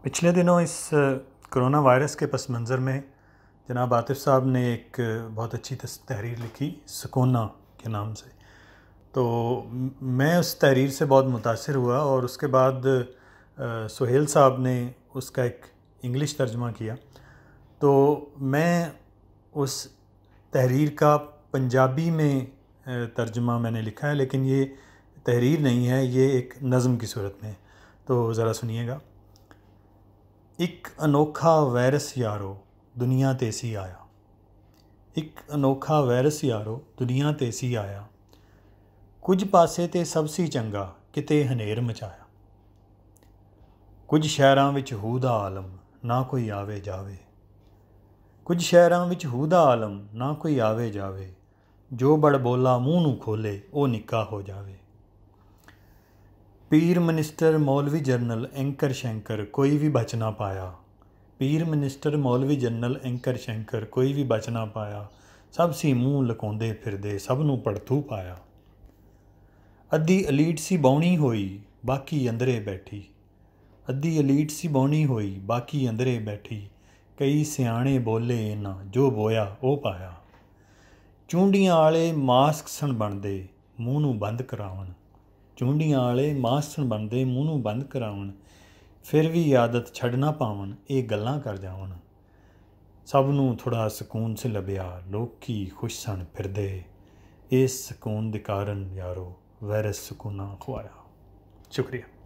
पिछले दिनों इस कोरोना वायरस के पस मंज़र में जनाब आतिफ़ साहब ने एक बहुत अच्छी तहरीर लिखी सुकूना के नाम से। तो मैं उस तहरीर से बहुत मुतासिर हुआ और उसके बाद सुहेल साहब ने उसका एक इंग्लिश तर्जुमा किया। तो मैं उस तहरीर का पंजाबी में तर्जुमा मैंने लिखा है, लेकिन ये तहरीर नहीं है, ये एक नज़म की सूरत में। तो ज़रा सुनिएगा। एक अनोखा वायरस यारो दुनिया ते सी आया, एक अनोखा वायरस यारो दुनिया ते सी आया, कुछ पासे ते सब सी चंगा किते हनेर मचाया। कुछ शहरां विच हू दा आलम ना कोई आवे जावे, कुछ शहरां विच हू दा आलम ना कोई आवे जावे, जो बड़ बोला मूँह नूं खोले ओ निक्का हो जावे। पीर मिनिस्टर मौलवी जनरल एंकर शैंकर कोई भी बच ना पाया, पीर मिनिस्टर मौलवी जनरल एंकर शैंकर कोई भी बच ना पाया, सब सी मूँह लकाउंदे फिरदे सब नूं पड़थू पाया। अद्धी अलीट सी बौणी होई बाकी अंदरे बैठी, अद्धी अलीट सी बौणी होई बाकी अंदरे बैठी, कई सियाणे बोले इन्हां जो बोया ओ पाया। चूंडियां आले मास्क सन बनदे मूँह नूं बंद कराउण, चूंडियां आले मास्क सन बनदे मूँह नूं बंद कराउण, फिर भी आदत छड़ ना पावन ये गल्लां कर जावन। सब नूं थोड़ा सकून से लभ्या लोकी खुश सन फिरदे, इस सकून दे कारण यारो वायरस सुकूना खुआया। शुक्रिया।